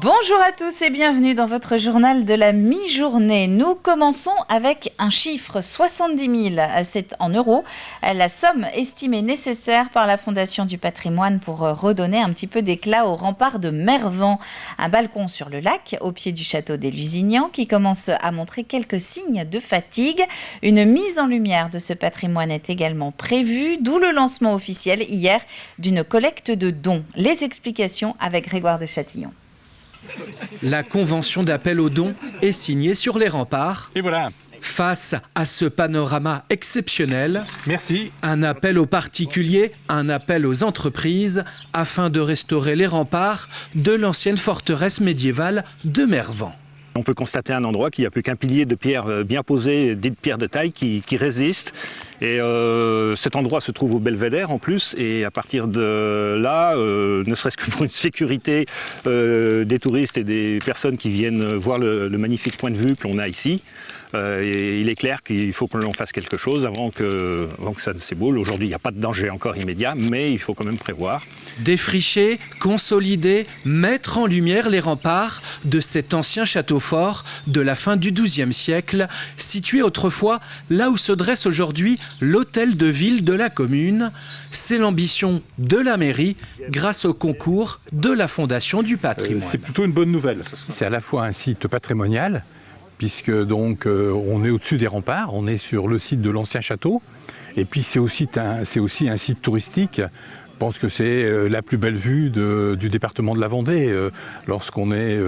Bonjour à tous et bienvenue dans votre journal de la mi-journée. Nous commençons avec un chiffre, 70 000, c'est en euros, la somme estimée nécessaire par la Fondation du patrimoine pour redonner un petit peu d'éclat au rempart de Mervan. Un balcon sur le lac, au pied du château des Lusignan, qui commence à montrer quelques signes de fatigue. Une mise en lumière de ce patrimoine est également prévue, d'où le lancement officiel hier d'une collecte de dons. Les explications avec Grégoire de Châtillon. La convention d'appel aux dons est signée sur les remparts. Et voilà. Face à ce panorama exceptionnel, Merci. Un appel aux particuliers, un appel aux entreprises, afin de restaurer les remparts de l'ancienne forteresse médiévale de Mervan. On peut constater un endroit qui n'a plus qu'un pilier de pierre bien posé, dite pierre de taille, qui résiste. Et cet endroit se trouve au Belvédère en plus. Et à partir de là, ne serait-ce que pour une sécurité des touristes et des personnes qui viennent voir le magnifique point de vue que l'on a ici, et il est clair qu'il faut que l'on fasse quelque chose avant que ça ne s'éboule. Aujourd'hui, il n'y a pas de danger encore immédiat, mais il faut quand même prévoir. Défricher, consolider, mettre en lumière les remparts de cet ancien château fort de la fin du XIIe siècle, situé autrefois là où se dresse aujourd'hui l'hôtel de ville de la commune. C'est l'ambition de la mairie grâce au concours de la Fondation du patrimoine. C'est plutôt une bonne nouvelle. C'est à la fois un site patrimonial, puisque donc on est au-dessus des remparts, on est sur le site de l'ancien château, et puis c'est aussi un site touristique. Je pense que c'est la plus belle vue du département de la Vendée, lorsqu'on est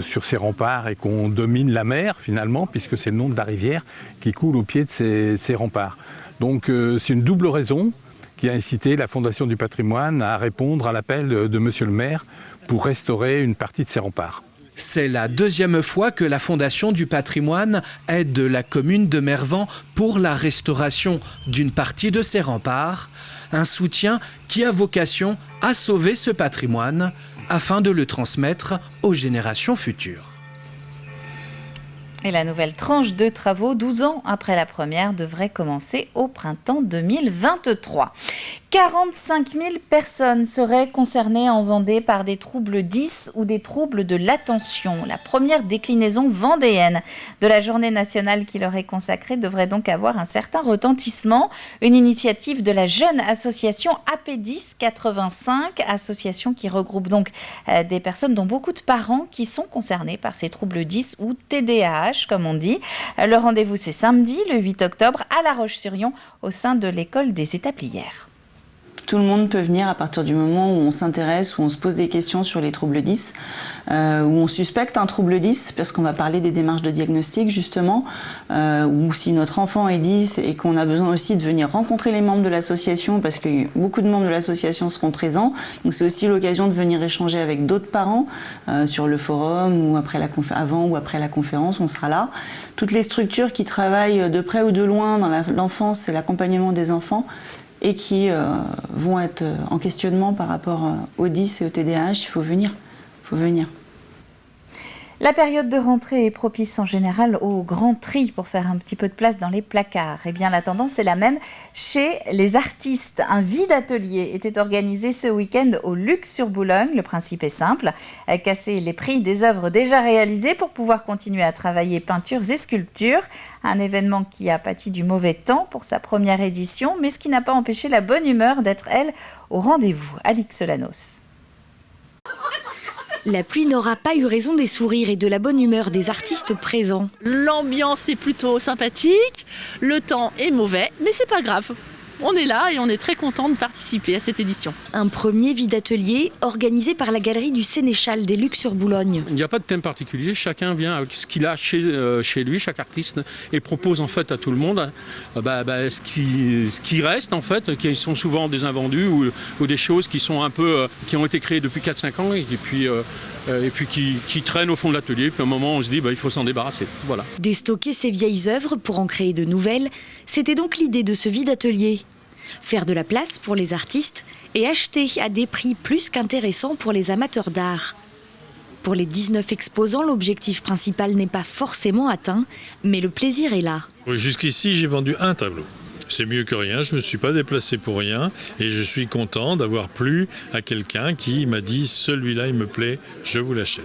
sur ces remparts et qu'on domine la mer finalement, puisque c'est le nom de la rivière qui coule au pied de ces remparts. Donc c'est une double raison qui a incité la Fondation du patrimoine à répondre à l'appel de Monsieur le maire pour restaurer une partie de ces remparts. C'est la deuxième fois que la Fondation du patrimoine aide la commune de Mervan pour la restauration d'une partie de ses remparts. Un soutien qui a vocation à sauver ce patrimoine afin de le transmettre aux générations futures. Et la nouvelle tranche de travaux, 12 ans après la première, devrait commencer au printemps 2023. 45 000 personnes seraient concernées en Vendée par des troubles 10 ou des troubles de l'attention. La première déclinaison vendéenne de la journée nationale qui leur est consacrée devrait donc avoir un certain retentissement. Une initiative de la jeune association AP10 85, association qui regroupe donc des personnes dont beaucoup de parents qui sont concernés par ces troubles 10 ou TDAH, comme on dit. Le rendez-vous, c'est samedi, le 8 octobre, à La Roche-sur-Yon, au sein de l'école des Établières. Tout le monde peut venir à partir du moment où on s'intéresse, où on se pose des questions sur les troubles 10, où on suspecte un trouble 10, parce qu'on va parler des démarches de diagnostic justement, ou si notre enfant est 10 et qu'on a besoin aussi de venir rencontrer les membres de l'association, parce que beaucoup de membres de l'association seront présents. Donc c'est aussi l'occasion de venir échanger avec d'autres parents sur le forum ou avant ou après la conférence, on sera là. Toutes les structures qui travaillent de près ou de loin dans l'enfance et l'accompagnement des enfants, et qui vont être en questionnement par rapport au 10 et au TDAH, il faut venir. La période de rentrée est propice en général au grand tri pour faire un petit peu de place dans les placards. Eh bien, la tendance est la même chez les artistes. Un vide atelier était organisé ce week-end au Luc-sur-Boulogne. Le principe est simple, casser les prix des œuvres déjà réalisées pour pouvoir continuer à travailler peintures et sculptures. Un événement qui a pâti du mauvais temps pour sa première édition, mais ce qui n'a pas empêché la bonne humeur d'être, elle, au rendez-vous. Alix Solanos. La pluie n'aura pas eu raison des sourires et de la bonne humeur des artistes présents. L'ambiance est plutôt sympathique, le temps est mauvais, mais c'est pas grave. On est là et on est très content de participer à cette édition. Un premier vide-atelier organisé par la galerie du Sénéchal des Lucs-sur-Boulogne. Il n'y a pas de thème particulier, chacun vient avec ce qu'il a chez lui, chaque artiste, et propose en fait à tout le monde ce qui reste en fait, qui sont souvent des invendus ou des choses qui sont qui ont été créées depuis 4-5 ans et puis qui traînent au fond de l'atelier. Puis à un moment on se dit il faut s'en débarrasser. Voilà. Déstocker ces vieilles œuvres pour en créer de nouvelles, c'était donc l'idée de ce vide-atelier. Faire de la place pour les artistes et acheter à des prix plus qu'intéressants pour les amateurs d'art. Pour les 19 exposants, l'objectif principal n'est pas forcément atteint, mais le plaisir est là. Jusqu'ici, j'ai vendu un tableau. c'est mieux que rien, je ne me suis pas déplacé pour rien et je suis content d'avoir plu à quelqu'un qui m'a dit celui-là il me plaît, je vous l'achète.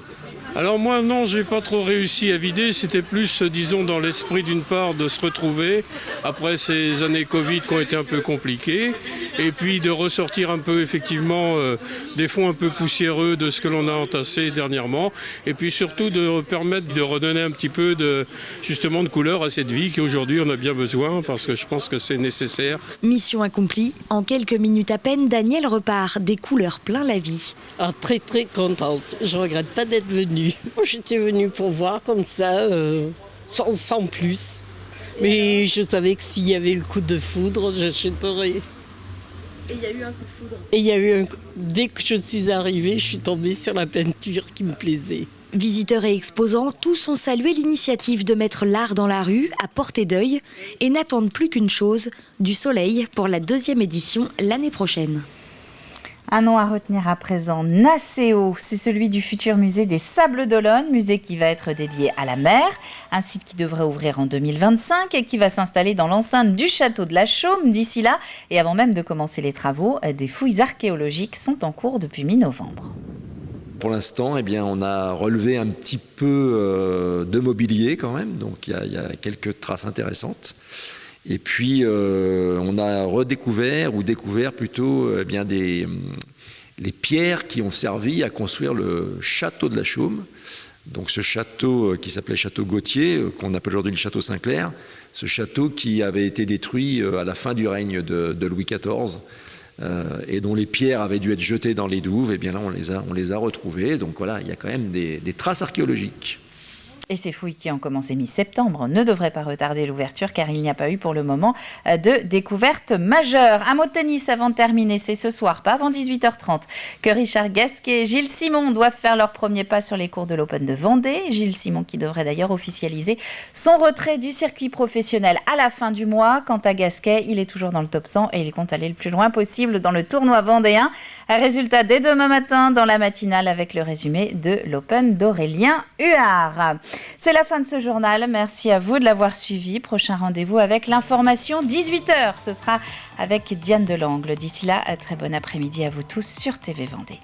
Alors moi non, j'ai pas trop réussi à vider, c'était plus disons dans l'esprit d'une part de se retrouver après ces années Covid qui ont été un peu compliquées et puis de ressortir un peu effectivement des fonds un peu poussiéreux de ce que l'on a entassé dernièrement et puis surtout de permettre de redonner un petit peu de justement de couleur à cette vie qu'aujourd'hui on a bien besoin parce que je pense que c'est nécessaire. Mission accomplie, en quelques minutes à peine, Danielle repart, des couleurs plein la vie. Ah, très très contente, je regrette pas d'être venue. Moi j'étais venue pour voir comme ça, sans plus. Mais je savais que s'il y avait le coup de foudre, j'achèterais. Et il y a eu un coup de foudre. Et il y a eu dès que je suis arrivée, je suis tombée sur la peinture qui me plaisait. Visiteurs et exposants, tous ont salué l'initiative de mettre l'art dans la rue, à portée d'œil, et n'attendent plus qu'une chose, du soleil pour la 2e édition l'année prochaine. Un nom à retenir à présent, Nacéo, c'est celui du futur musée des Sables d'Olonne, musée qui va être dédié à la mer, un site qui devrait ouvrir en 2025 et qui va s'installer dans l'enceinte du château de la Chaume d'ici là. Et avant même de commencer les travaux, des fouilles archéologiques sont en cours depuis mi-novembre. Pour l'instant, eh bien, on a relevé un petit peu de mobilier quand même, donc il y a quelques traces intéressantes. Et puis, on a redécouvert, ou découvert plutôt, eh bien les pierres qui ont servi à construire le château de la Chaume. Donc ce château qui s'appelait Château Gauthier, qu'on appelle aujourd'hui le Château Saint-Clair, ce château qui avait été détruit à la fin du règne de Louis XIV, et dont les pierres avaient dû être jetées dans les douves, et bien là on les a retrouvées. Donc voilà, il y a quand même des traces archéologiques. Et ces fouilles qui ont commencé mi-septembre ne devraient pas retarder l'ouverture car il n'y a pas eu pour le moment de découverte majeure. Un mot de tennis avant de terminer, c'est ce soir, pas avant 18h30, que Richard Gasquet et Gilles Simon doivent faire leur premier pas sur les cours de l'Open de Vendée. Gilles Simon qui devrait d'ailleurs officialiser son retrait du circuit professionnel à la fin du mois. Quant à Gasquet, il est toujours dans le top 100 et il compte aller le plus loin possible dans le tournoi vendéen. Un résultat dès demain matin dans la matinale avec le résumé de l'Open d'Aurélien Huard. C'est la fin de ce journal. Merci à vous de l'avoir suivi. Prochain rendez-vous avec l'information 18h. Ce sera avec Diane Delangle. D'ici là, très bon après-midi à vous tous sur TV Vendée.